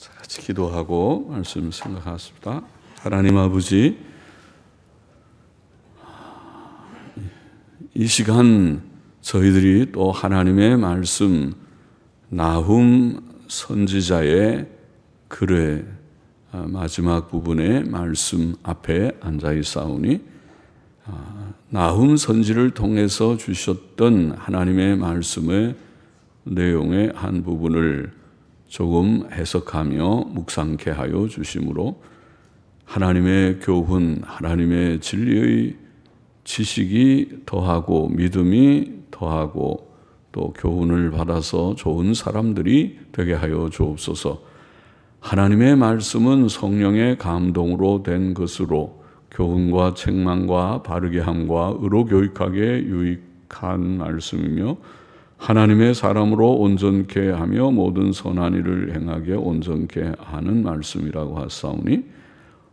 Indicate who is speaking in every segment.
Speaker 1: 같이 기도하고 말씀 생각하겠습니다. 하나님 아버지, 이 시간 저희들이 또 하나님의 말씀 나훔 선지자의 글의 마지막 부분의 말씀 앞에 앉아 있사오니 나훔 선지를 통해서 주셨던 하나님의 말씀의 내용의 한 부분을 조금 해석하며 묵상케 하여 주심으로 하나님의 교훈, 하나님의 진리의 지식이 더하고 믿음이 더하고 또 교훈을 받아서 좋은 사람들이 되게 하여 주옵소서. 하나님의 말씀은 성령의 감동으로 된 것으로 교훈과 책망과 바르게 함과 의로 교육하기에 유익한 말씀이며 하나님의 사람으로 온전케 하며 모든 선한 일을 행하게 온전케 하는 말씀이라고 하사오니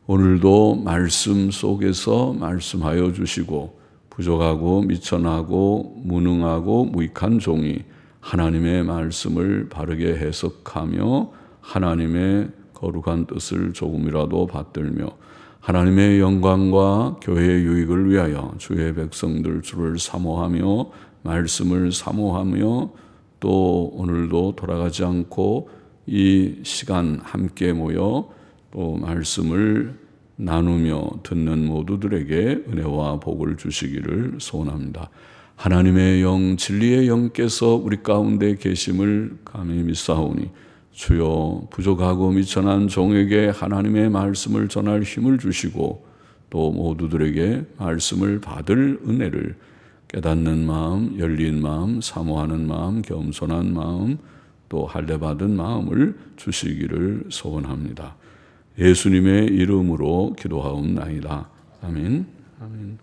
Speaker 1: 오늘도 말씀 속에서 말씀하여 주시고 부족하고 미천하고 무능하고 무익한 종이 하나님의 말씀을 바르게 해석하며 하나님의 거룩한 뜻을 조금이라도 받들며 하나님의 영광과 교회의 유익을 위하여 주의 백성들 주를 사모하며 말씀을 사모하며 또 오늘도 돌아가지 않고 이 시간 함께 모여 또 말씀을 나누며 듣는 모두들에게 은혜와 복을 주시기를 소원합니다. 하나님의 영, 진리의 영께서 우리 가운데 계심을 감히 믿사오니 주여 부족하고 미천한 종에게 하나님의 말씀을 전할 힘을 주시고 또 모두들에게 말씀을 받을 은혜를 깨닫는 마음, 열린 마음, 사모하는 마음, 겸손한 마음, 또 할례받은 마음을 주시기를 소원합니다. 예수님의 이름으로 기도하옵나이다. 아멘. 아멘.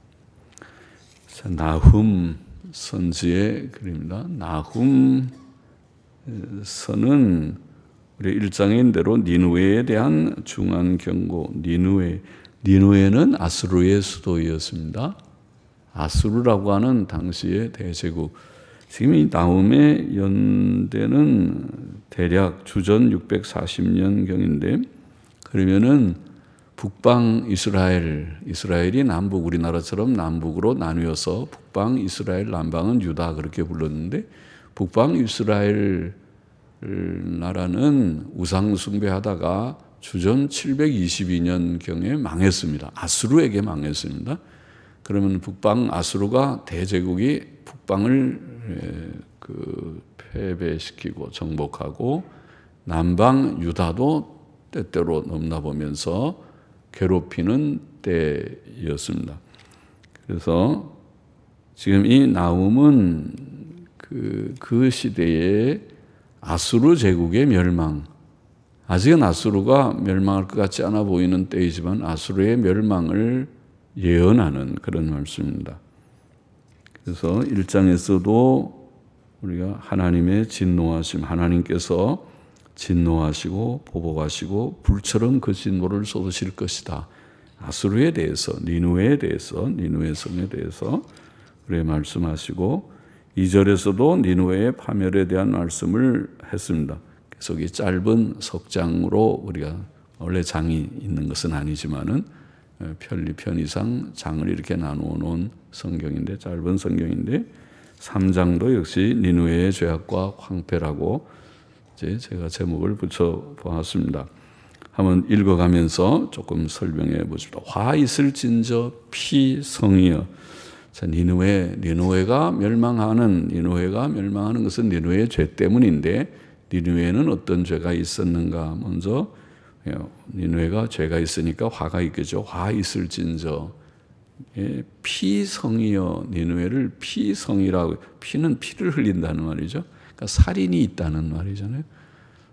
Speaker 1: 자, 나훔 선지의 글입니다. 나훔 선은 우리 1장인 대로 니느웨에 대한 중한 경고. 니느웨는 아수르의 수도였습니다. 아수르라고 하는 당시의 대제국. 지금 이 나훔의 연대는 대략 주전 640년경인데 그러면은 북방 이스라엘이 남북 우리나라처럼 남북으로 나뉘어서 북방 이스라엘, 남방은 유다 그렇게 불렀는데 북방 이스라엘 나라는 우상 숭배하다가 주전 722년경에 망했습니다. 아수르에게 망했습니다. 그러면 북방 아수르가 대제국이 북방을 패배시키고 정복하고 남방 유다도 때때로 넘나보면서 괴롭히는 때였습니다. 그래서 지금 이 나훔은 그 시대에 아수르 제국의 멸망, 아직은 아수르가 멸망할 것 같지 않아 보이는 때이지만 아수르의 멸망을 예언하는 그런 말씀입니다. 그래서 1장에서도 우리가 하나님의 진노하심, 하나님께서 진노하시고 보복하시고 불처럼 그 진노를 쏟으실 것이다. 아수르에 대해서, 니느웨에 대해서, 니느웨 성에 대해서 우리 말씀하시고 2절에서도 니느웨의 파멸에 대한 말씀을 했습니다. 그래서 이 짧은 석장으로 우리가 원래 장이 있는 것은 아니지만은 편의상 장을 이렇게 나누어 놓은 성경인데 짧은 성경인데 3장도 역시 니느웨의 죄악과 황폐라고 이제 제가 제목을 붙여 보았습니다. 한번 읽어가면서 조금 설명해 보십시다. 화 있을진저 피성이여. 자, 니느웨가 멸망하는 것은 니느웨의 죄 때문인데 니느웨는 어떤 죄가 있었는가? 먼저 니느웨가 죄가 있으니까 화가 있겠죠. 화 있을진저 피성이여. 니느웨를 피성이라고. 피는 피를 흘린다는 말이죠. 그러니까 살인이 있다는 말이잖아요.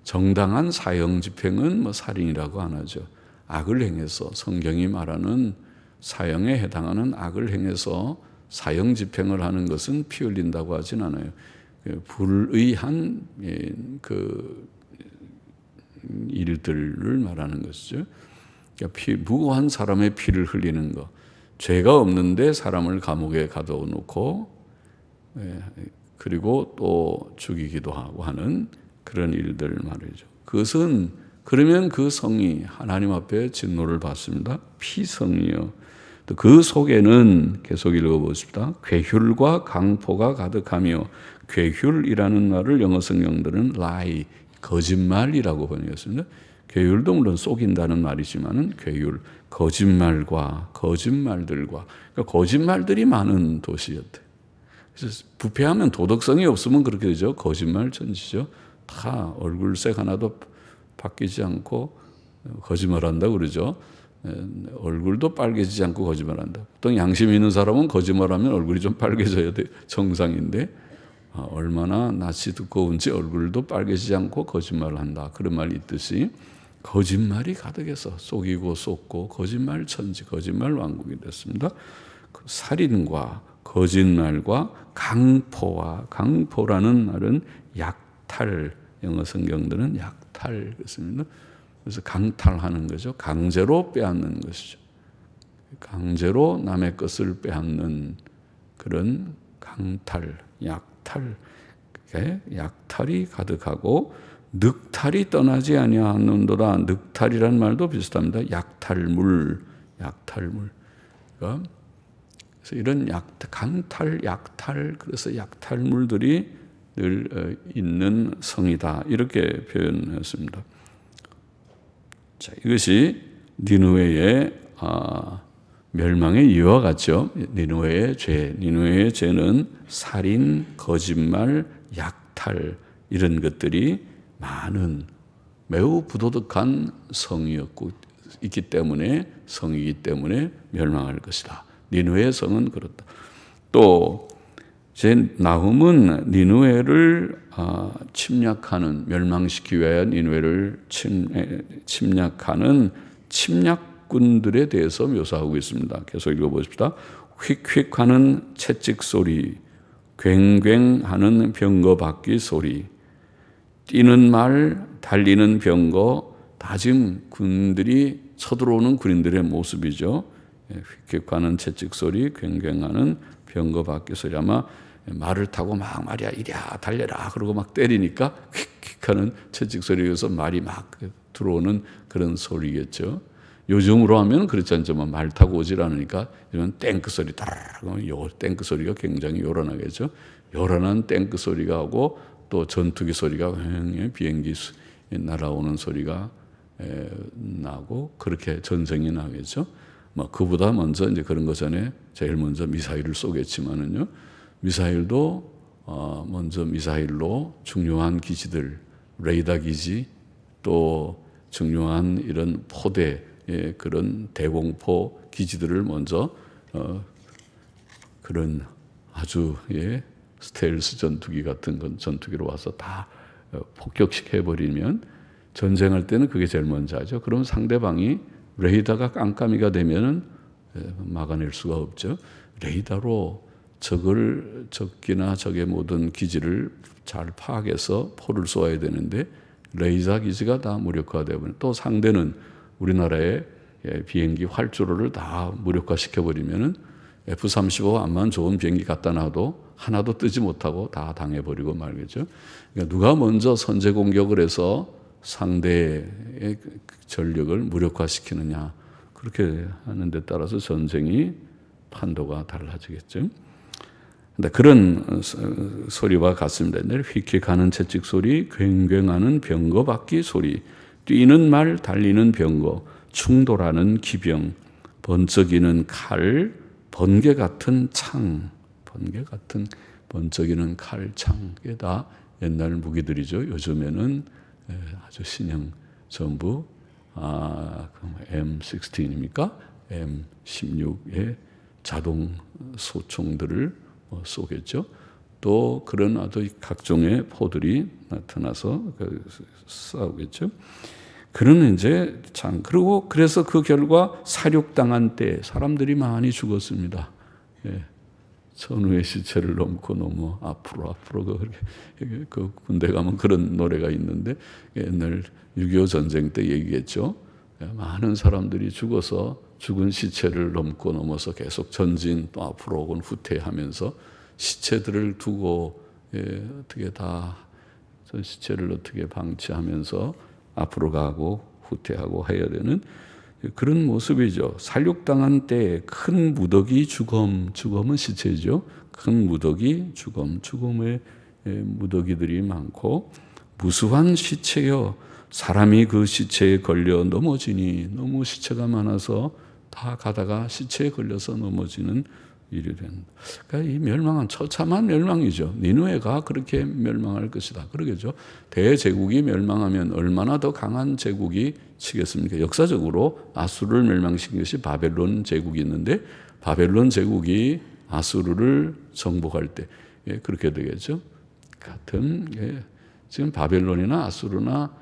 Speaker 1: 정당한 사형 집행은 살인이라고 안 하죠. 악을 행해서 성경이 말하는 사형에 해당하는 악을 행해서 사형 집행을 하는 것은 피 흘린다고 하진 않아요. 불의한 일들을 말하는 것이죠. 그러니까 무고한 사람의 피를 흘리는 것. 죄가 없는데 사람을 감옥에 가둬놓고 그리고 또 죽이기도 하고 하는 그런 일들 말이죠. 그것은 그러면 그 성이 하나님 앞에 진노를 받습니다. 피성이요. 또 그 속에는 계속 읽어보십시다. 괴휼과 강포가 가득하며, 괴휼이라는 말을 영어 성경들은 lie, 거짓말이라고 번역했습니다. 괴휼도 물론 속인다는 말이지만은 괴휼, 거짓말과 거짓말들과, 그러니까 거짓말들이 많은 도시였대. 그래서 부패하면 도덕성이 없으면 그렇게 되죠. 거짓말 천지죠. 다 얼굴색 하나도 바뀌지 않고 거짓말한다 그러죠. 얼굴도 빨개지지 않고 거짓말한다. 보통 양심 있는 사람은 거짓말하면 얼굴이 좀 빨개져야 돼, 정상인데 얼마나 낯이 두꺼운지 얼굴도 빨개지지 않고 거짓말한다. 그런 말이 있듯이 거짓말이 가득해서 속이고 속고 거짓말 천지, 거짓말 왕국이 됐습니다. 살인과 거짓말과 강포와, 강포라는 말은 약탈, 영어 성경들은 약탈 그렇습니다. 그래서 강탈하는 거죠. 강제로 빼앗는 것이죠. 강제로 남의 것을 빼앗는 그런 강탈, 약탈, 약탈이 가득하고, 늑탈이 떠나지 아니하는도다. 늑탈이라는 말도 비슷합니다. 약탈물, 약탈물. 그러니까 그래서 이런 강탈, 약탈, 그래서 약탈물들이 늘 있는 성이다. 이렇게 표현했습니다. 자, 이것이 니느웨의 멸망의 이유와 같죠. 니느웨의 죄, 니느웨의 죄는 살인, 거짓말, 약탈 이런 것들이 많은 매우 부도덕한 성이었고 있기 때문에, 성이기 때문에 멸망할 것이다. 니느웨의 성은 그렇다. 또 제 나훔은 니느웨를 침략하는, 멸망시키기 위하여 니느웨를 침략하는 침략군들에 대해서 묘사하고 있습니다. 계속 읽어보십시다. 휙휙하는 채찍 소리, 괭괭하는 병거 바퀴 소리, 뛰는 말, 달리는 병거, 다 지금 군들이 쳐들어오는 군인들의 모습이죠. 휙휙하는 채찍 소리, 괭괭하는 병거 바퀴 소리. 아마 말을 타고 막 말이야 이랴 달려라 그러고 막 때리니까 휙휙하는 채찍 소리여서 말이 막 들어오는 그런 소리겠죠. 요즘으로 하면 그렇지 않지만 말 타고 오질 않으니까 이런 탱크 소리 따라라고, 요 탱크 소리가 굉장히 요란하겠죠. 요란한 탱크 소리가 하고 또 전투기 소리가, 비행기 날아오는 소리가 나고, 그렇게 전쟁이 나겠죠. 뭐 그보다 먼저 이제 그런 거 전에 제일 먼저 미사일을 쏘겠지만은요. 미사일도 먼저 미사일로 중요한 기지들, 레이더 기지, 또 중요한 이런 포대의 그런 대공포 기지들을 먼저 그런 아주 스텔스 전투기 같은 건 전투기로 와서 다 폭격시켜버리면, 전쟁할 때는 그게 제일 먼저 하죠. 그럼 상대방이 레이더가 깜깜이가 되면은 막아낼 수가 없죠. 레이더로 적기나 적의 모든 기지를 잘 파악해서 포를 쏘아야 되는데, 레이더 기지가 다 무력화되면, 또 상대는 우리나라의 비행기 활주로를 다 무력화시켜버리면은 F-35 암만 좋은 비행기 갖다 놔도 하나도 뜨지 못하고 다 당해버리고 말겠죠. 그러니까 누가 먼저 선제 공격을 해서 상대의 전력을 무력화시키느냐, 그렇게 하는 데 따라서 전쟁이 판도가 달라지겠죠. 근데 그런 소리와 같습니다. 휙휙하는 채찍 소리, 괭괭하는 병거 바퀴 소리, 뛰는 말, 달리는 병거, 충돌하는 기병, 번쩍이는 칼, 번개 같은 창, 번개 같은 번쩍이는 칼, 창, 이게 다 옛날 무기들이죠. 요즘에는 아주 신형 전부 M16입니까? M16의 자동 소총들을 쏘겠죠. 또 그런 아주 각종의 포들이 나타나서 싸우겠죠. 그런 이제 그리고 그래서 그 결과 사륙당한 때 사람들이 많이 죽었습니다. 천우의 시체를 넘고 넘어 앞으로 그 군대 가면 그런 노래가 있는데, 옛날 6.25 전쟁 때 얘기했죠. 많은 사람들이 죽어서 죽은 시체를 넘고 넘어서 계속 전진, 또 앞으로 혹은 후퇴하면서 시체들을 두고 어떻게 다 시체를 어떻게 방치하면서 앞으로 가고 후퇴하고 해야 되는 그런 모습이죠. 살육당한 때에 큰 무더기 죽음은 시체죠. 큰 무더기 죽음의 무더기들이 많고 무수한 시체여 사람이 그 시체에 걸려 넘어지니 너무 시체가 많아서 다 가다가 시체에 걸려서 넘어지는 일이 된다. 그러니까 이 멸망은 처참한 멸망이죠. 니느웨가 그렇게 멸망할 것이다. 그러겠죠. 대제국이 멸망하면 얼마나 더 강한 제국이 치겠습니까? 역사적으로 아수르를 멸망시킨 것이 바벨론 제국이 있는데 바벨론 제국이 아수르를 정복할 때 그렇게 되겠죠. 같은 지금 바벨론이나 아수르나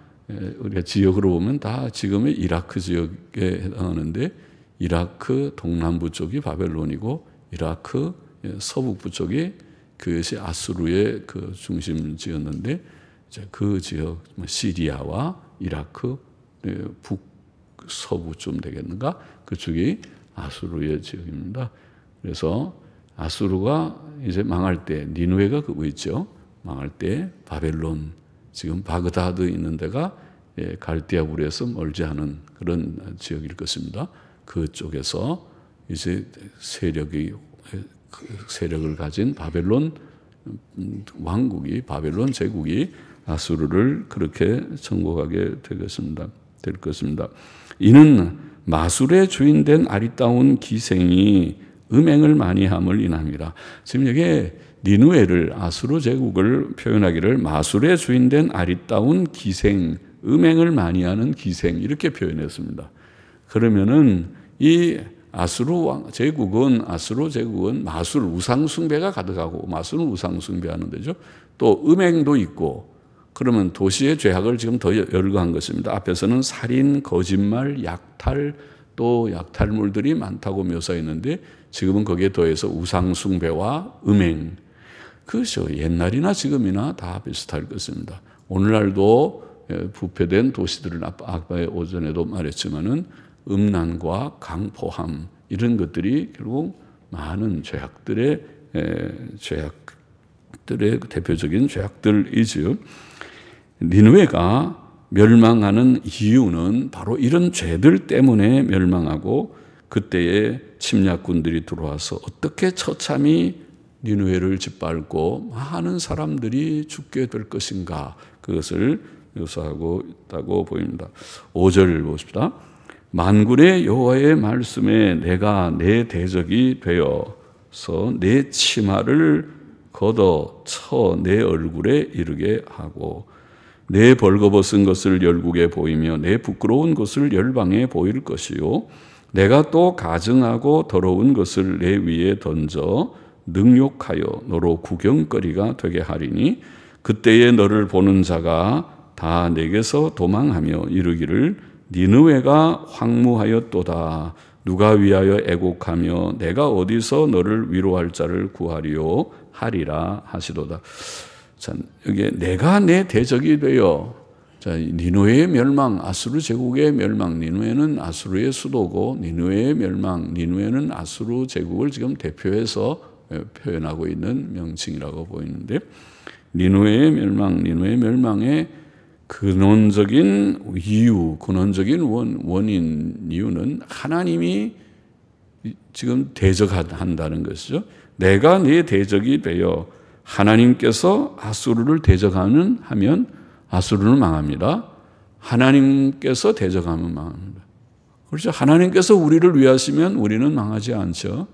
Speaker 1: 우리가 지역으로 보면 다 지금의 이라크 지역에 해당하는데 이라크 동남부 쪽이 바벨론이고 이라크 서북부 쪽이 그것이 아수르의 그 중심지였는데 그 지역 시리아와 이라크 북서부쯤 되겠는가 그쪽이 아수르의 지역입니다. 그래서 아수르가 이제 망할 때 니느웨가 그거 있죠. 망할 때 바벨론 지금 바그다드 있는 데가 갈대아불에서 멀지 않은 그런 지역일 것입니다. 그쪽에서 이제 세력을 가진 바벨론 왕국이 바벨론 제국이 아수르를 그렇게 정복하게 될 것입니다. 이는 마술의 주인된 아리따운 기생이 음행을 많이 함을 인함이라. 지금 여기 니느웨를 아수르 제국을 표현하기를 마술의 주인된 아리따운 기생, 음행을 많이 하는 기생 이렇게 표현했습니다. 그러면은 이 아수르 제국은 마술 우상 숭배가 가득하고 마술은 우상 숭배하는 데죠. 또 음행도 있고 그러면 도시의 죄악을 지금 더 열거한 것입니다. 앞에서는 살인, 거짓말, 약탈 또 약탈물들이 많다고 묘사했는데 지금은 거기에 더해서 우상 숭배와 음행 그것이 옛날이나 지금이나 다 비슷할 것입니다. 오늘날도 부패된 도시들은 아까 오전에도 말했지만은 음란과 강포함 이런 것들이 결국 많은 죄악들의 대표적인 죄악들이지요. 니느웨가 멸망하는 이유는 바로 이런 죄들 때문에 멸망하고 그때에 침략군들이 들어와서 어떻게 처참히 니느웨를 짓밟고 많은 사람들이 죽게 될 것인가 그것을 묘사하고 있다고 보입니다. 5절 보십시다. 만군의 여호와의 말씀에 내가 내 대적이 되어서 내 치마를 걷어 쳐 내 얼굴에 이르게 하고 내 벌거벗은 것을 열국에 보이며 내 부끄러운 것을 열방에 보일 것이요 내가 또 가증하고 더러운 것을 내 위에 던져 능욕하여 너로 구경거리가 되게 하리니 그때에 너를 보는 자가 다 내게서 도망하며 이르기를 니느웨가 황무하였도다. 누가 위하여 애곡하며 내가 어디서 너를 위로할 자를 구하리요 하리라 하시도다. 자, 여기 내가 내 대적이 되어 자, 니느웨의 멸망, 아수르 제국의 멸망, 니느웨는 아수르의 수도고 니느웨의 멸망, 니느웨는 아수르 제국을 지금 대표해서 표현하고 있는 명칭이라고 보이는데 니느웨의 멸망의 근원적인 이유, 근원적인 원인 이유는 하나님이 지금 대적한다는 것이죠. 내가 네 대적이 되어 하나님께서 아수르를 하면 아수르는 망합니다. 하나님께서 대적하면 망합니다. 그렇죠. 하나님께서 우리를 위하시면 우리는 망하지 않죠.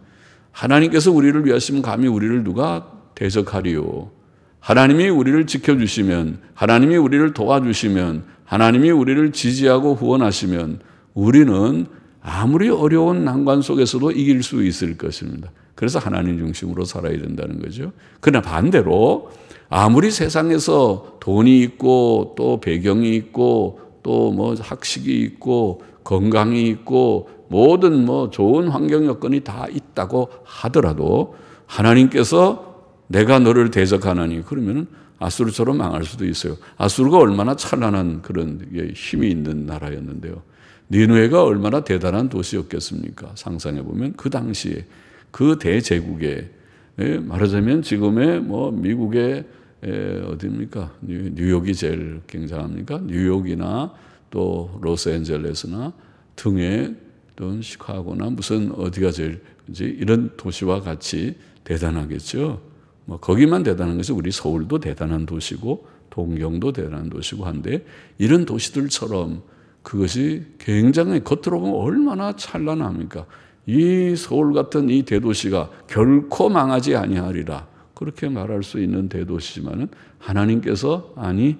Speaker 1: 하나님께서 우리를 위하시면 감히 우리를 누가 대적하리요. 하나님이 우리를 지켜주시면 하나님이 우리를 도와주시면 하나님이 우리를 지지하고 후원하시면 우리는 아무리 어려운 난관 속에서도 이길 수 있을 것입니다. 그래서 하나님 중심으로 살아야 된다는 거죠. 그러나 반대로 아무리 세상에서 돈이 있고 또 배경이 있고 또 뭐 학식이 있고 건강이 있고 모든 좋은 환경 여건이 다 있다고 하더라도 하나님께서 내가 너를 대적하나니 그러면 아수르처럼 망할 수도 있어요. 아수르가 얼마나 찬란한 그런 힘이 있는 나라였는데요. 니느웨가 얼마나 대단한 도시였겠습니까? 상상해 보면 그 당시에 그 대제국에 말하자면 지금의 미국의 어디입니까? 뉴욕이 제일 굉장합니까? 뉴욕이나 또 로스앤젤레스나 등에 또 시카고나 무슨 어디가 제일 이런 도시와 같이 대단하겠죠. 뭐 거기만 대단한 것이 우리 서울도 대단한 도시고 동경도 대단한 도시고 한데 이런 도시들처럼 그것이 굉장히 겉으로 보면 얼마나 찬란합니까? 이 서울 같은 이 대도시가 결코 망하지 아니하리라. 그렇게 말할 수 있는 대도시지만은 하나님께서 아니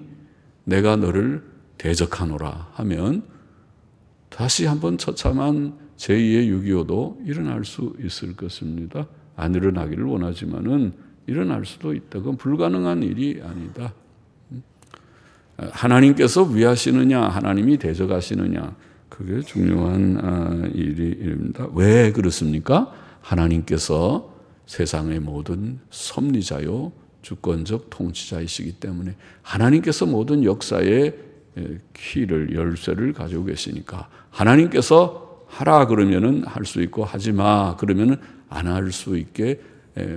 Speaker 1: 내가 너를 대적하노라 하면 다시 한번 처참한 제2의 6.25도 일어날 수 있을 것입니다. 안 일어나기를 원하지만은 일어날 수도 있다. 그건 불가능한 일이 아니다. 하나님께서 위하시느냐 하나님이 대적하시느냐 그게 중요한 일입니다. 왜 그렇습니까? 하나님께서 세상의 모든 섭리자요 주권적 통치자이시기 때문에 하나님께서 모든 역사의 키를 열쇠를 가지고 계시니까 하나님께서 하라 그러면은 할 수 있고 하지 마 그러면은 안 할 수 있게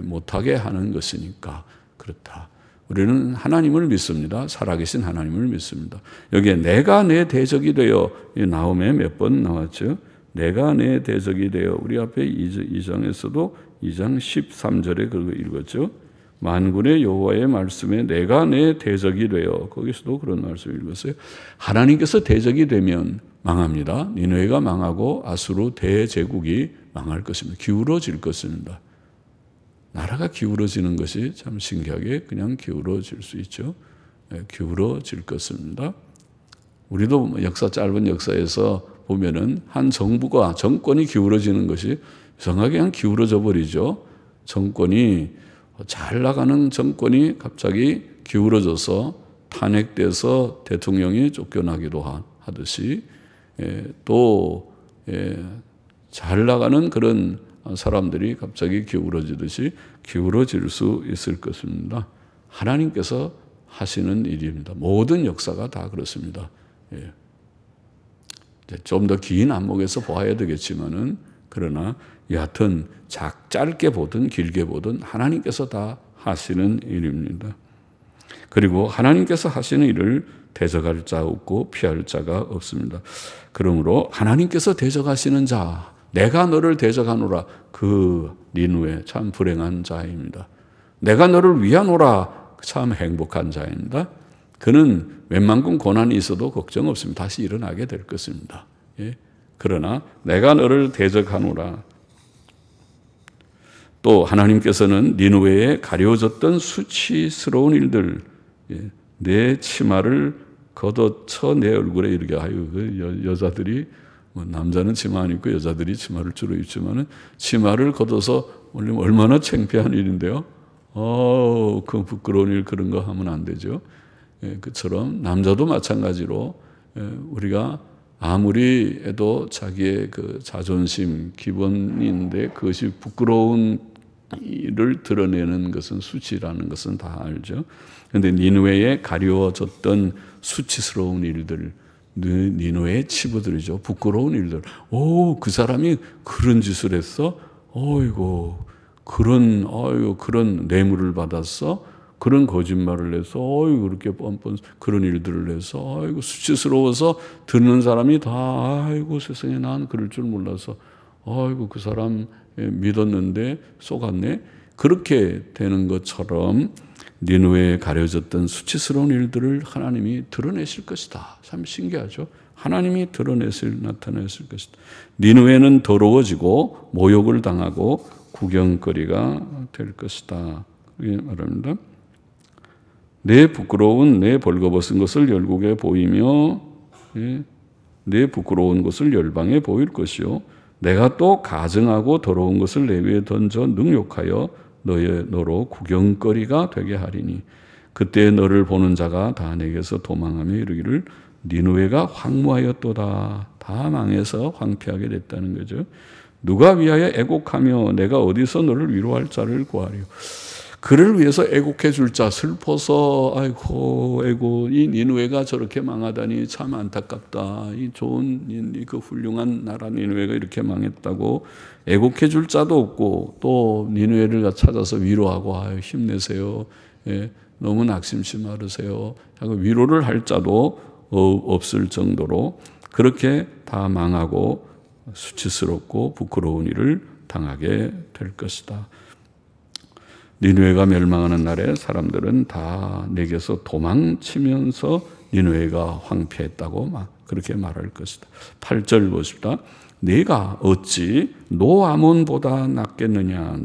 Speaker 1: 못하게 하는 것이니까 그렇다. 우리는 하나님을 믿습니다. 살아계신 하나님을 믿습니다. 여기에 내가 내 대적이 되어 나홈에 몇 번 나왔죠. 내가 내 대적이 되어 우리 앞에 2장에서도 2장 13절에 그거 읽었죠. 만군의 여호와의 말씀에 내가 내 대적이 되어 거기서도 그런 말씀을 읽었어요. 하나님께서 대적이 되면 망합니다. 니느웨가 망하고 아수르 대제국이 망할 것입니다. 기울어질 것입니다. 나라가 기울어지는 것이 참 신기하게 그냥 기울어질 수 있죠. 기울어질 것입니다. 우리도 역사 짧은 역사에서 보면은 한 정부가 정권이 기울어지는 것이 이상하게 그냥 기울어져 버리죠. 정권이 잘 나가는 정권이 갑자기 기울어져서 탄핵돼서 대통령이 쫓겨나기도 하듯이 또 잘 나가는 그런 사람들이 갑자기 기울어지듯이 기울어질 수 있을 것입니다. 하나님께서 하시는 일입니다. 모든 역사가 다 그렇습니다. 좀 더 긴 안목에서 보아야 되겠지만은 그러나 여하튼 짧게 보든 길게 보든 하나님께서 다 하시는 일입니다. 그리고 하나님께서 하시는 일을 대적할 자 없고 피할 자가 없습니다. 그러므로 하나님께서 대적하시는 자 내가 너를 대적하노라 그 니느웨 참 불행한 자입니다. 내가 너를 위하노라 참 행복한 자입니다. 그는 웬만큼 고난이 있어도 걱정 없습니다. 다시 일어나게 될 것입니다. 그러나 내가 너를 대적하노라. 또 하나님께서는 니느웨에 가려졌던 수치스러운 일들 내 치마를 걷어쳐 내 얼굴에 이르게 하여 여자들이 남자는 치마 안 입고 여자들이 치마를 주로 입지만은 치마를 걷어서 올리면 얼마나 창피한 일인데요. 그 부끄러운 일 그런 거 하면 안 되죠. 그처럼 남자도 마찬가지로 우리가 아무리 해도 자기의 그 자존심 기본인데 그것이 부끄러운 일을 드러내는 것은 수치라는 것은 다 알죠. 그런데 니느웨에 가려졌던 수치스러운 일들 니느웨의 치부들이죠. 부끄러운 일들. 그 사람이 그런 짓을 했어? 그런 뇌물을 받았어? 그런 거짓말을 해서, 그렇게 뻔뻔, 그런 일들을 해서, 수치스러워서 듣는 사람이 다, 세상에 난 그럴 줄 몰라서, 그 사람 믿었는데 속았네? 그렇게 되는 것처럼 니느웨에 가려졌던 수치스러운 일들을 하나님이 드러내실 것이다. 참 신기하죠. 하나님이 나타내실 것이다. 니느웨는 더러워지고 모욕을 당하고 구경거리가 될 것이다. 그렇게 말합니다. 내 부끄러운 내 벌거벗은 것을 열국에 보이며 내 부끄러운 것을 열방에 보일 것이요 내가 또 가증하고 더러운 것을 내 위에 던져 능욕하여 너로 구경거리가 되게 하리니 그때 너를 보는 자가 다 내게서 도망하며 이르기를 니느웨가 황무하였도다. 다 망해서 황폐하게 됐다는 거죠. 누가 위하여 애곡하며 내가 어디서 너를 위로할 자를 구하리요. 그를 위해서 애곡해 줄 자, 슬퍼서 이 니느웨가 저렇게 망하다니 참 안타깝다. 이 좋은 그 훌륭한 나라 니느웨가 이렇게 망했다고 애곡해 줄 자도 없고 또 니느웨를 찾아서 위로하고 힘내세요. 너무 낙심치 마르세요. 위로를 할 자도 없을 정도로 그렇게 다 망하고 수치스럽고 부끄러운 일을 당하게 될 것이다. 니느웨가 멸망하는 날에 사람들은 다 내게서 도망치면서 니느웨가 황폐했다고 그렇게 말할 것이다. 8절 보십시다. 네가 어찌 노아몬보다 낫겠느냐.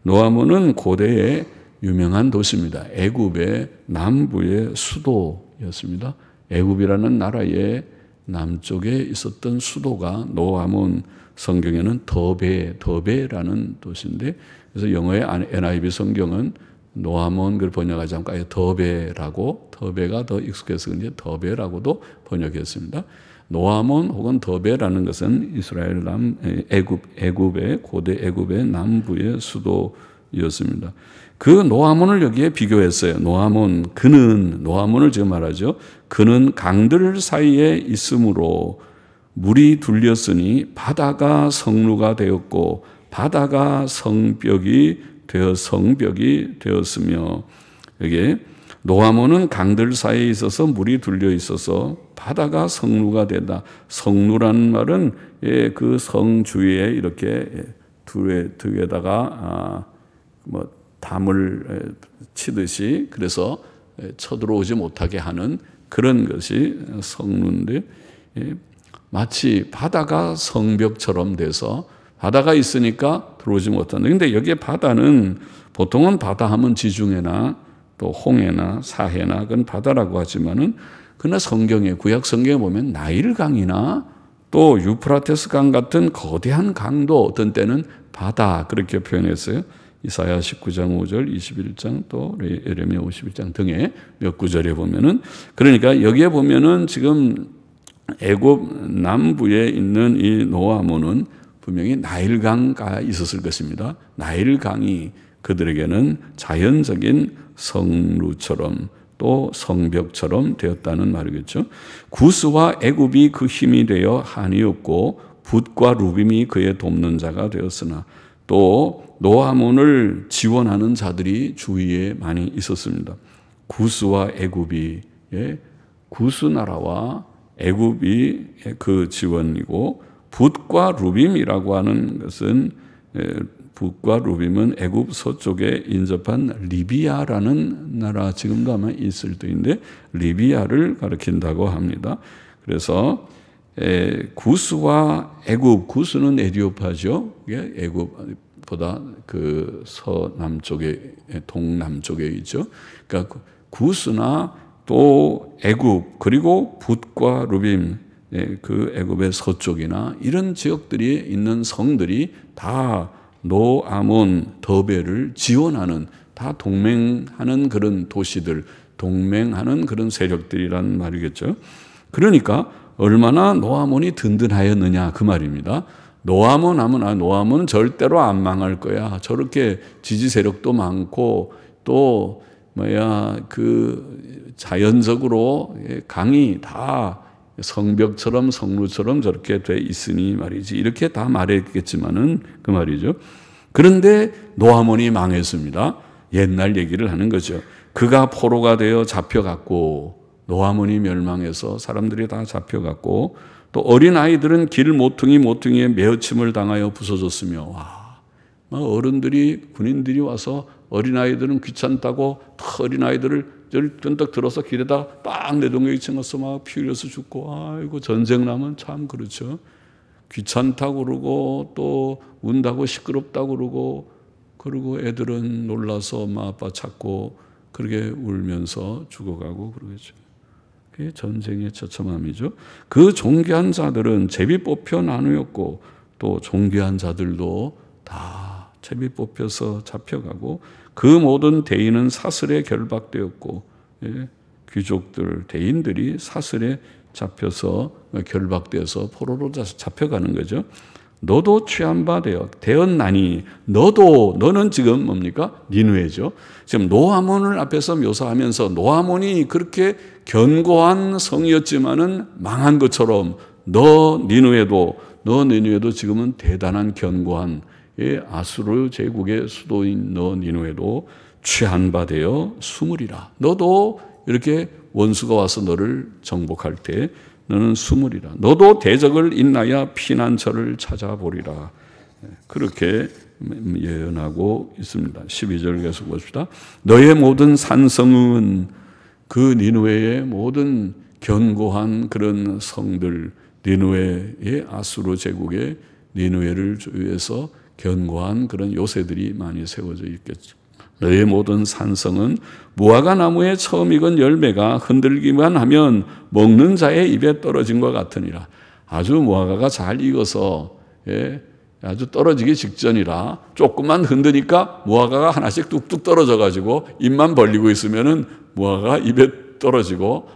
Speaker 1: 노아몬은 고대의 유명한 도시입니다. 애굽의 남부의 수도였습니다. 애굽이라는 나라의 남쪽에 있었던 수도가 노아몬, 성경에는 더베라는 도시인데, 그래서 영어의 NIV 성경은 노아몬을 번역하지 않고 아예 더베가 더 익숙해서 그런지 더베라고도 번역했습니다. 노아몬 혹은 더베라는 것은 이스라엘 애굽의 고대 애굽의 남부의 수도였습니다. 그 노아몬을 여기에 비교했어요. 노아몬을 지금 말하죠. 그는 강들 사이에 있으므로 물이 둘렸으니 바다가 성루가 되었고 바다가 성벽이 되었으며, 여기에 노아몬은 강들 사이에 있어서 물이 둘려 있어서 바다가 성루가 되다. 성루라는 말은 그 성 주위에 이렇게 두에다가 담을 치듯이 그래서 쳐들어오지 못하게 하는 그런 것이 성루인데, 마치 바다가 성벽처럼 돼서 바다가 있으니까 들어오지 못한다. 그런데 여기에 바다는 보통은 바다 하면 지중해나 또 홍해나 사해나 그건 바다라고 하지만은, 그러나 성경에 구약 성경에 보면 나일강이나 또 유프라테스 강 같은 거대한 강도 어떤 때는 바다 그렇게 표현했어요. 이사야 19장 5절, 21장 또 예레미야 51장 등의 몇 구절에 보면은, 그러니까 여기에 보면은 지금 애굽 남부에 있는 이 노아몬은 분명히 나일강가 있었을 것입니다. 나일강이 그들에게는 자연적인 성루처럼 또 성벽처럼 되었다는 말이겠죠. 구스와 애굽이 그 힘이 되어 한이 없고 붓과 루빔이 그의 돕는 자가 되었으나, 또 노아몬을 지원하는 자들이 주위에 많이 있었습니다. 구스와 애굽이, 구스 나라와 애굽이 그 지원이고, 붓과 루빔이라고 하는 것은, 붓과 루빔은 애굽 서쪽에 인접한 리비아라는 나라, 지금도 아마 있을 때인데 리비아를 가리킨다고 합니다. 그래서 구스와 애굽, 구스는 에디오피아죠. 애굽보다 그 서남쪽에, 동남쪽에 있죠. 그러니까 구스나 또 애굽, 그리고 붓과 루빔, 그 애굽의 서쪽이나 이런 지역들이 있는 성들이 다 노아몬, 더베를 지원하는, 다 동맹하는 그런 도시들, 동맹하는 그런 세력들이라는 말이겠죠. 그러니까 얼마나 노아몬이 든든하였느냐 그 말입니다. 노아몬 하면 노아몬은 절대로 안 망할 거야. 저렇게 지지 세력도 많고 또 그 자연적으로 강이 다 성벽처럼 성루처럼 저렇게 돼 있으니 말이지, 이렇게 다 말했겠지만은 그 말이죠. 그런데 노아몬이 망했습니다. 옛날 얘기를 하는 거죠. 그가 포로가 되어 잡혀갔고, 노아몬이 멸망해서 사람들이 다 잡혀갔고, 또 어린 아이들은 길 모퉁이에 매어침을 당하여 부서졌으며, 어른들이, 군인들이 와서 어린 아이들은 귀찮다고 어린 아이들을 쫀득 들어서 길에다 딱 내동댕이 쳐서 막 피 흘려서 죽고, 아이고 전쟁 나면 참 그렇죠. 귀찮다고 그러고 또 운다고 시끄럽다고 그러고 애들은 놀라서 엄마 아빠 찾고 그렇게 울면서 죽어가고 그러겠죠. 그게 전쟁의 처참함이죠. 그 존귀한 자들은 제비 뽑혀 나누었고, 또 존귀한 자들도 다 제비 뽑혀서 잡혀가고, 그 모든 대인은 사슬에 결박되었고, 귀족들, 대인들이 사슬에 잡혀서 결박되어서 포로로 잡혀가는 거죠. 너도 취한 바 되었나니, 너는 지금 뭡니까? 니느웨죠. 지금 노아몬을 앞에서 묘사하면서 노아몬이 그렇게 견고한 성이었지만은 망한 것처럼 너 니느웨도 지금은 대단한 견고한 아수르 제국의 수도인 너 니느웨도 취한 바 되어 숨으리라. 너도 이렇게 원수가 와서 너를 정복할 때 너는 숨으리라. 너도 대적을 인하여 피난처를 찾아보리라. 그렇게 예언하고 있습니다. 12절 계속 봅시다. 너의 모든 산성은, 그 니느웨의 모든 견고한 그런 성들, 니느웨의 아수르 제국의 니느웨를 위해서 견고한 그런 요새들이 많이 세워져 있겠죠. 너의 모든 산성은 무화과 나무의 처음 익은 열매가 흔들기만 하면 먹는 자의 입에 떨어진 것 같으니라. 아주 무화과가 잘 익어서 아주 떨어지기 직전이라 조금만 흔드니까 무화과가 하나씩 뚝뚝 떨어져 가지고 입만 벌리고 있으면은 무화과가 입에 떨어지고,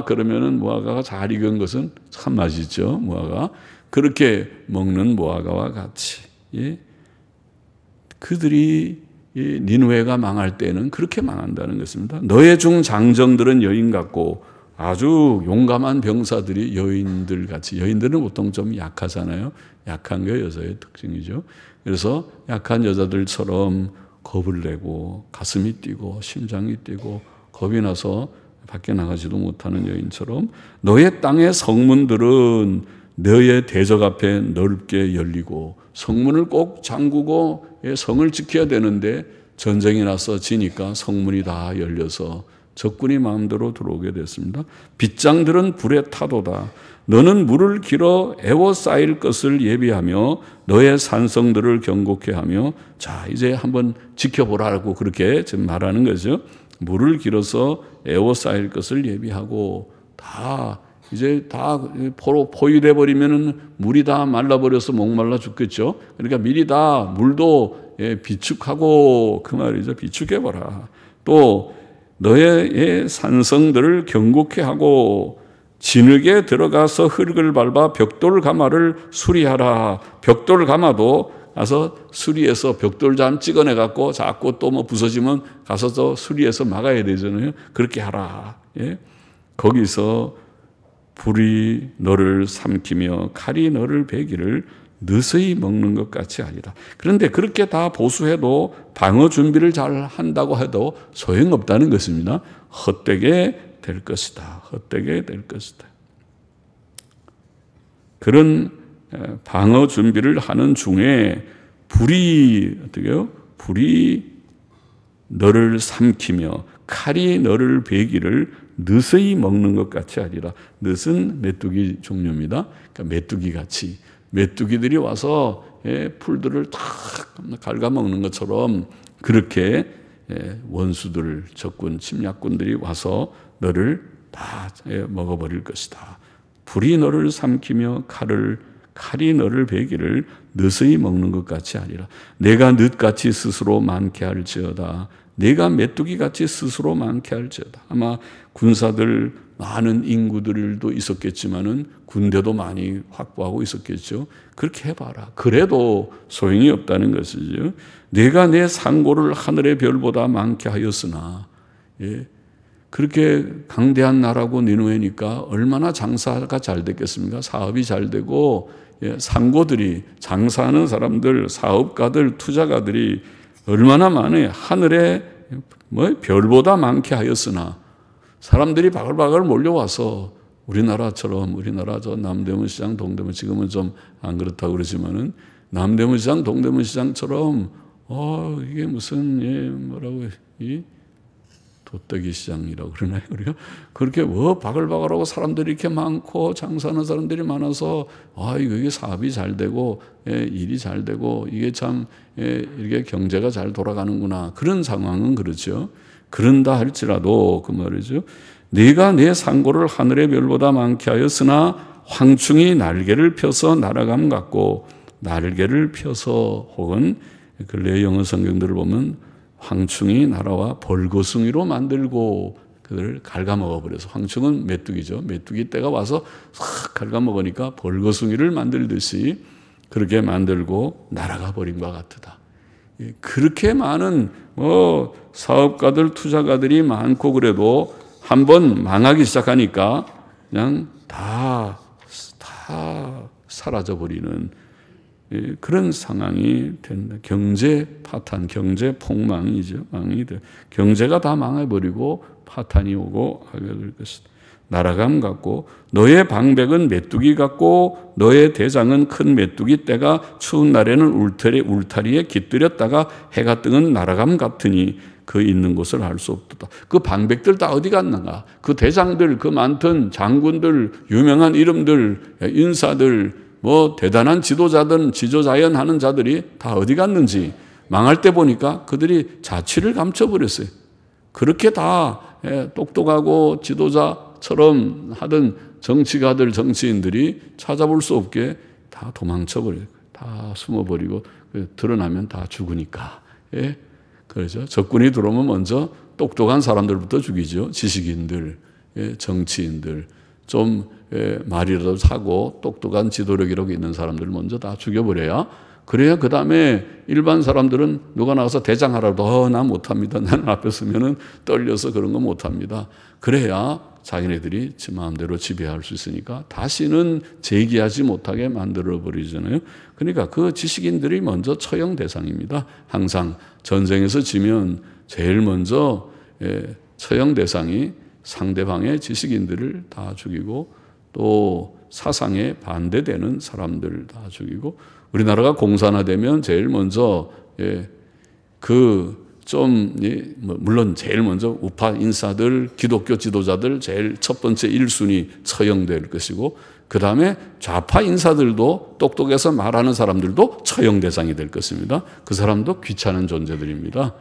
Speaker 1: 그러면은 무화과가 잘 익은 것은 참 맛있죠. 무화과. 그렇게 먹는 무화과와 같이 그들이 니느웨가 망할 때는 그렇게 망한다는 것입니다. 너의 중 장정들은 여인 같고, 아주 용감한 병사들이 여인들 같이, 여인들은 보통 좀 약하잖아요. 약한 게 여자의 특징이죠. 그래서 약한 여자들처럼 겁을 내고 가슴이 뛰고 심장이 뛰고 겁이 나서 밖에 나가지도 못하는 여인처럼, 너의 땅의 성문들은 너의 대적 앞에 넓게 열리고, 성문을 꼭 잠그고 성을 지켜야 되는데 전쟁이 나서 지니까 성문이 다 열려서 적군이 마음대로 들어오게 됐습니다. 빗장들은 불에 타도다. 너는 물을 길어 에워싸일 것을 예비하며 너의 산성들을 경고케 하며, 자 이제 한번 지켜보라고 그렇게 지금 말하는 거죠. 물을 길어서 에워싸일 것을 예비하고, 이제 다 포위돼 버리면은 물이 다 말라버려서 목말라 죽겠죠. 그러니까 미리 다 물도 비축하고, 그 말이죠. 비축해봐라. 또 너의 산성들을 경고케 하고, 진흙에 들어가서 흙을 밟아 벽돌 가마를 수리하라. 벽돌 가마도 가서 수리해서 벽돌잔 찍어내 갖고 자꾸 또 뭐 부서지면 가서 또 수리해서 막아야 되잖아요. 그렇게 하라. 거기서 불이 너를 삼키며 칼이 너를 베기를 느슨히 먹는 것 같이 아니라. 그런데 그렇게 다 보수해도, 방어 준비를 잘 한다고 해도 소용없다는 것입니다. 헛되게 될 것이다. 헛되게 될 것이다. 그런 방어 준비를 하는 중에 불이 어떻게요? 불이 너를 삼키며 칼이 너를 베기를 느슨히 먹는 것 같이 하리라. 느슨 메뚜기 종류입니다. 그러니까 메뚜기 같이, 메뚜기들이 와서 풀들을 탁 갉아먹는 것처럼 그렇게 원수들, 적군, 침략군들이 와서 너를 다 먹어버릴 것이다. 불이 너를 삼키며 칼이 너를 베기를 느슨히 먹는 것 같이 하리라. 내가 늪같이 스스로 많게 할지어다. 내가 메뚜기같이 스스로 많게 할지어다. 아마 군사들 많은 인구들도 있었겠지만은 군대도 많이 확보하고 있었겠죠. 그렇게 해봐라. 그래도 소용이 없다는 것이죠. 내가 내 상고를 하늘의 별보다 많게 하였으나, 그렇게 강대한 나라고 니느웨니까 얼마나 장사가 잘 됐겠습니까? 사업이 잘 되고, 상고들이, 장사하는 사람들, 사업가들, 투자가들이 얼마나 많아요. 하늘에 별보다 많게 하였으나, 사람들이 바글바글 몰려와서 우리나라처럼, 우리나라 저 남대문 시장, 동대문, 지금은 좀 안 그렇다고 그러지만은 남대문 시장, 동대문 시장처럼 이게 무슨 도떼기 시장이라고 그러나요? 우리가 그렇게 바글바글하고 사람들이 이렇게 많고 장사하는 사람들이 많아서 이게 사업이 잘 되고 일이 잘 되고 이게 참 이렇게 경제가 잘 돌아가는구나, 그런 상황은 그렇죠. 그런다 할지라도 그 말이죠. 네가 내 상고를 하늘의 별보다 많게 하였으나 황충이 날개를 펴서 날아감 같고, 날개를 펴서, 혹은 근래 영어 성경들을 보면 황충이 날아와 벌거숭이로 만들고 그들을 갉아먹어 버려서, 황충은 메뚜기죠. 메뚜기 떼가 와서 싹 갉아먹으니까 벌거숭이를 만들듯이 그렇게 만들고 날아가 버린 것 같다. 그렇게 많은 사업가들, 투자가들이 많고 그래도 한번 망하기 시작하니까 그냥 다 사라져버리는 그런 상황이 된다. 경제 파탄, 경제 폭망이죠. 경제가 다 망해버리고 파탄이 오고 하게 될 것이다. 나라감 같고 너의 방백은 메뚜기 같고 너의 대장은 큰 메뚜기 떼가 추운 날에는 울타리에 깃들였다가 해가 뜨는 나라감 같으니 그 있는 곳을 알 수 없도다. 그 방백들 다 어디 갔는가? 그 대장들, 그 많던 장군들, 유명한 이름들, 인사들, 뭐 대단한 지도자연 하는 자들이 다 어디 갔는지 망할 때 보니까 그들이 자취를 감춰버렸어요. 그렇게 다 똑똑하고 지도자처럼 하던 정치가들, 정치인들이 찾아볼 수 없게 다 도망쳐버려요. 다 숨어버리고 드러나면 다 죽으니까. 그렇죠. 적군이 들어오면 먼저 똑똑한 사람들부터 죽이죠. 지식인들, 정치인들, 좀 말이라도 사고 똑똑한 지도력이라고 있는 사람들 먼저 다 죽여버려야, 그래야 그 다음에 일반 사람들은 누가 나가서 대장하라도 나 못합니다. 나는 앞에 서면은 떨려서 그런 거 못합니다. 그래야 자기네들이 지 마음대로 지배할 수 있으니까 다시는 제기하지 못하게 만들어버리잖아요. 그러니까 그 지식인들이 먼저 처형 대상입니다. 항상 전쟁에서 지면 제일 먼저 처형 대상이 상대방의 지식인들을 다 죽이고 또 사상에 반대되는 사람들 다 죽이고, 우리나라가 공산화되면 제일 먼저 물론 제일 먼저 우파 인사들, 기독교 지도자들 제일 첫 번째 1순위 처형될 것이고, 그 다음에 좌파 인사들도 똑똑해서 말하는 사람들도 처형 대상이 될 것입니다. 그 사람도 귀찮은 존재들입니다.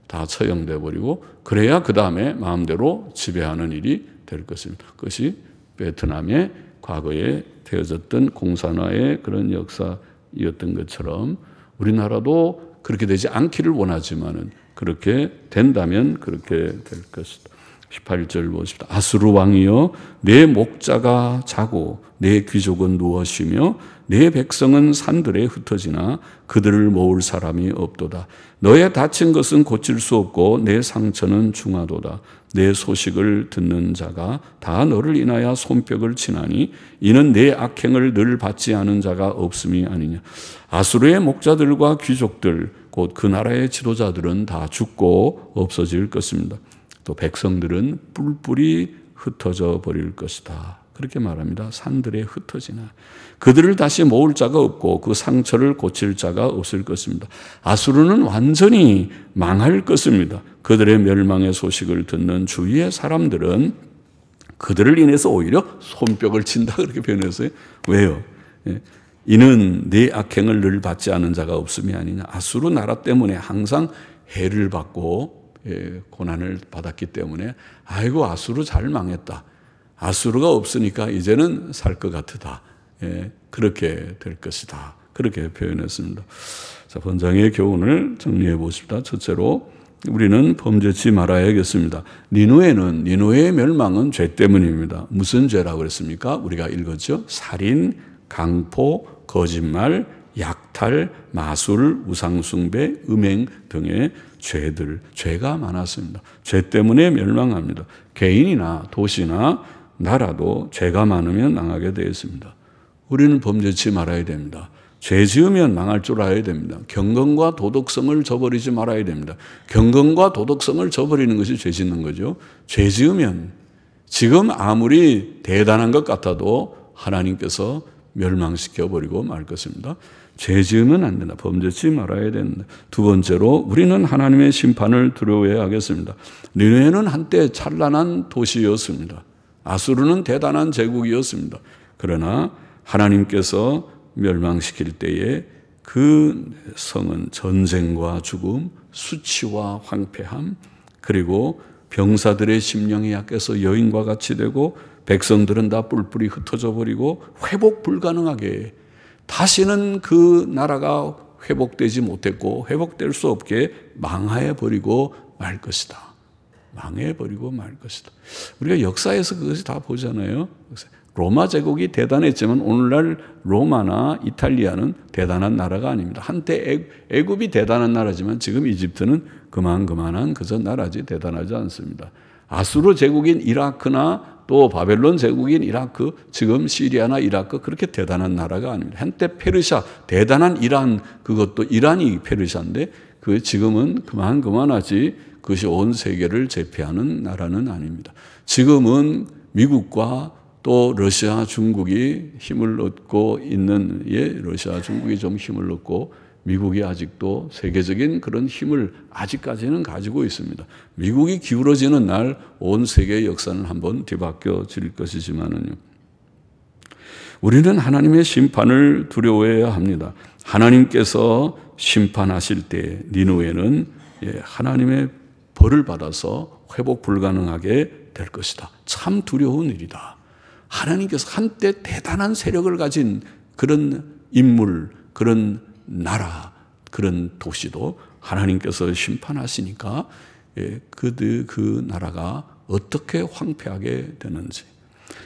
Speaker 1: 다 처형돼 버리고, 그래야 그 다음에 마음대로 지배하는 일이 될 것입니다. 그것이 베트남의 과거에 되어졌던 공산화의 그런 역사였던 것처럼 우리나라도 그렇게 되지 않기를 원하지만은 그렇게 된다면 그렇게 될 것이다. 18절 보십시다. 아수르 왕이여 내 목자가 자고 내 귀족은 누워 쉬며 내 백성은 산들에 흩어지나 그들을 모을 사람이 없도다. 너의 다친 것은 고칠 수 없고 내 상처는 중하도다. 내 소식을 듣는 자가 다 너를 인하여 손뼉을 치나니 이는 내 악행을 늘 받지 않은 자가 없음이 아니냐. 아수르의 목자들과 귀족들 곧 그 나라의 지도자들은 다 죽고 없어질 것입니다. 또 백성들은 뿔뿔이 흩어져 버릴 것이다. 그렇게 말합니다. 산들에 흩어지나 그들을 다시 모을 자가 없고 그 상처를 고칠 자가 없을 것입니다. 아수르는 완전히 망할 것입니다. 그들의 멸망의 소식을 듣는 주위의 사람들은 그들을 인해서 오히려 손뼉을 친다 그렇게 표현했어요. 왜요? 이는 네 악행을 늘 받지 않은 자가 없음이 아니냐. 아수르 나라 때문에 항상 해를 받고 고난을 받았기 때문에 아이고 아수르 잘 망했다. 아수르가 없으니까 이제는 살 것 같으다. 그렇게 될 것이다. 그렇게 표현했습니다. 자, 본장의 교훈을 정리해 보십시다. 첫째로 우리는 범죄치 말아야겠습니다. 니누에의 멸망은 죄 때문입니다. 무슨 죄라고 그랬습니까? 우리가 읽었죠. 살인, 강포, 거짓말, 약탈, 마술, 우상숭배, 음행 등의 죄가 많았습니다. 죄 때문에 멸망합니다. 개인이나 도시나 나라도 죄가 많으면 망하게 되어 있습니다. 우리는 범죄치 말아야 됩니다. 죄 지으면 망할 줄 알아야 됩니다. 경건과 도덕성을 저버리지 말아야 됩니다. 경건과 도덕성을 저버리는 것이 죄 짓는 거죠. 죄 지으면 지금 아무리 대단한 것 같아도 하나님께서 멸망시켜버리고 말 것입니다. 죄 지으면 안 된다. 범죄치 말아야 된다. 두 번째로 우리는 하나님의 심판을 두려워해야 하겠습니다. 니느웨는 한때 찬란한 도시였습니다. 아수르는 대단한 제국이었습니다. 그러나 하나님께서 멸망시킬 때에 그 성은 전쟁과 죽음, 수치와 황폐함, 그리고 병사들의 심령이 약해서 여인과 같이 되고 백성들은 다 뿔뿔이 흩어져 버리고 회복 불가능하게 다시는 그 나라가 회복되지 못했고 회복될 수 없게 망해버리고 말 것이다. 망해버리고 말 것이다. 우리가 역사에서 그것이 다 보잖아요. 로마 제국이 대단했지만 오늘날 로마나 이탈리아는 대단한 나라가 아닙니다. 한때 애굽이 대단한 나라지만 지금 이집트는 그만한 그저 나라지 대단하지 않습니다. 아수르 제국인 이라크나 또 바벨론 제국인 이라크, 지금 시리아나 이라크 그렇게 대단한 나라가 아닙니다. 한때 페르시아, 대단한 이란, 그것도 이란이 페르시아인데 그 지금은 그만하지 그것이 온 세계를 제패하는 나라는 아닙니다. 지금은 미국과 또 러시아, 중국이 힘을 얻고 있는, 러시아, 중국이 좀 힘을 얻고 미국이 아직도 세계적인 그런 힘을 아직까지는 가지고 있습니다. 미국이 기울어지는 날 온 세계의 역사는 한번 뒤바뀌어질 것이지만은요. 우리는 하나님의 심판을 두려워해야 합니다. 하나님께서 심판하실 때 니느웨는 하나님의 벌을 받아서 회복 불가능하게 될 것이다. 참 두려운 일이다. 하나님께서 한때 대단한 세력을 가진 그런 인물, 그런 나라, 그런 도시도 하나님께서 심판하시니까 그 나라가 어떻게 황폐하게 되는지.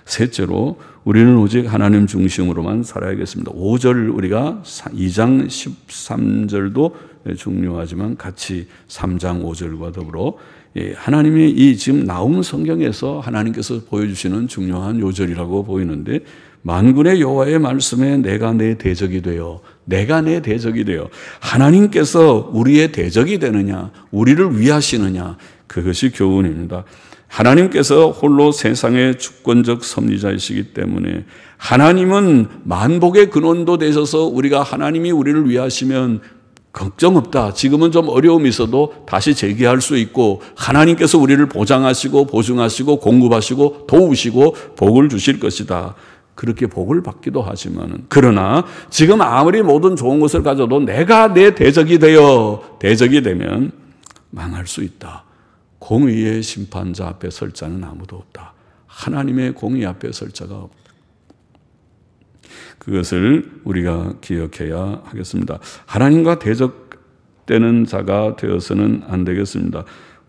Speaker 1: 셋째로 우리는 오직 하나님 중심으로만 살아야겠습니다. 5절 우리가 2장 13절도 중요하지만 같이 3장 5절과 더불어 하나님의 이 지금 나움 성경에서 하나님께서 보여주시는 중요한 요절이라고 보이는데, 만군의 여호와의 말씀에 내가 내 대적이 되어, 내가 내 대적이 되어, 하나님께서 우리의 대적이 되느냐, 우리를 위하시느냐, 그것이 교훈입니다. 하나님께서 홀로 세상의 주권적 섭리자이시기 때문에 하나님은 만복의 근원도 되셔서 우리가 하나님이 우리를 위하시면 걱정 없다. 지금은 좀 어려움이 있어도 다시 재기할 수 있고 하나님께서 우리를 보장하시고 보증하시고 공급하시고 도우시고 복을 주실 것이다. 그렇게 복을 받기도 하지만, 그러나 지금 아무리 모든 좋은 것을 가져도 내가 내 대적이 되면 망할 수 있다. 공의의 심판자 앞에 설 자는 아무도 없다. 하나님의 공의 앞에 설 자가 없다. 그것을 우리가 기억해야 하겠습니다. 하나님과 대적되는 자가 되어서는 안 되겠습니다.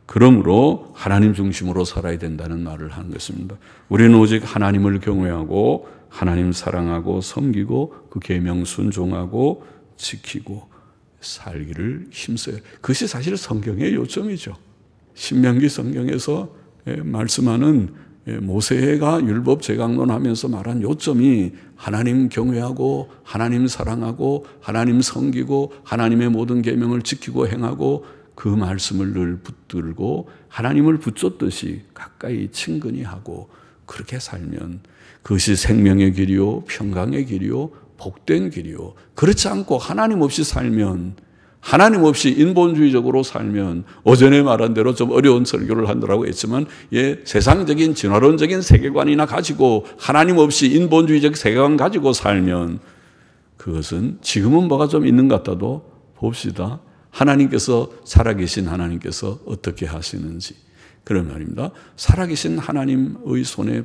Speaker 1: 그러므로 하나님 중심으로 살아야 된다는 말을 하는 것입니다. 우리는 오직 하나님을 경외하고 하나님 사랑하고 섬기고 그 계명 순종하고 지키고 살기를 힘써요. 그것이 사실 성경의 요점이죠. 신명기 성경에서 말씀하는 모세가 율법 제강론하면서 말한 요점이 하나님 경외하고 하나님 사랑하고 하나님 섬기고 하나님의 모든 계명을 지키고 행하고 그 말씀을 늘 붙들고 하나님을 붙잡듯이 가까이 친근히 하고 그렇게 살면 그것이 생명의 길이요 평강의 길이요 복된 길이요. 그렇지 않고 하나님 없이 살면, 하나님 없이 인본주의적으로 살면, 어전에 말한 대로 좀 어려운 설교를 하느라고 했지만 세상적인 진화론적인 세계관이나 가지고 하나님 없이 인본주의적 세계관 가지고 살면 그것은 지금은 뭐가 좀 있는 것 같아도 봅시다. 하나님께서, 살아계신 하나님께서 어떻게 하시는지, 그런 말입니다. 살아계신 하나님의 손에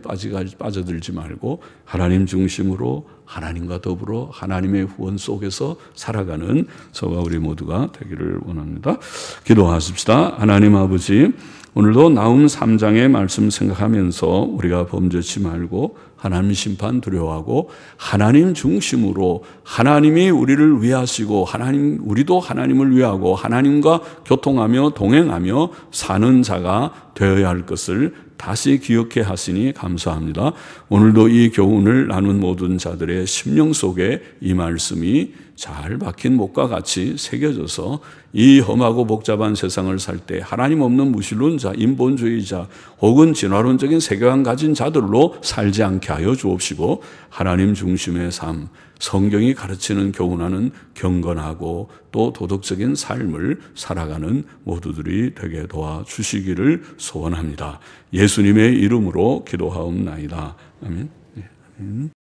Speaker 1: 빠져들지 말고 하나님 중심으로 하나님과 더불어 하나님의 후원 속에서 살아가는 저와 우리 모두가 되기를 원합니다. 기도하십시다. 하나님 아버지, 오늘도 나움 3장의 말씀 생각하면서 우리가 범죄치 말고 하나님 심판 두려워하고 하나님 중심으로 하나님이 우리를 위하시고 우리도 하나님을 위하고 하나님과 교통하며 동행하며 사는 자가 되어야 할 것을 다시 기억해 하시니 감사합니다. 오늘도 이 교훈을 나눈 모든 자들의 심령 속에 이 말씀이 잘 박힌 목과 같이 새겨져서 이 험하고 복잡한 세상을 살 때 하나님 없는 무신론자, 인본주의자 혹은 진화론적인 세계관 가진 자들로 살지 않게 하여 주옵시고 하나님 중심의 삶, 성경이 가르치는 교훈하는 경건하고 또 도덕적인 삶을 살아가는 모두들이 되게 도와주시기를 소원합니다. 예수님의 이름으로 기도하옵나이다. 아멘.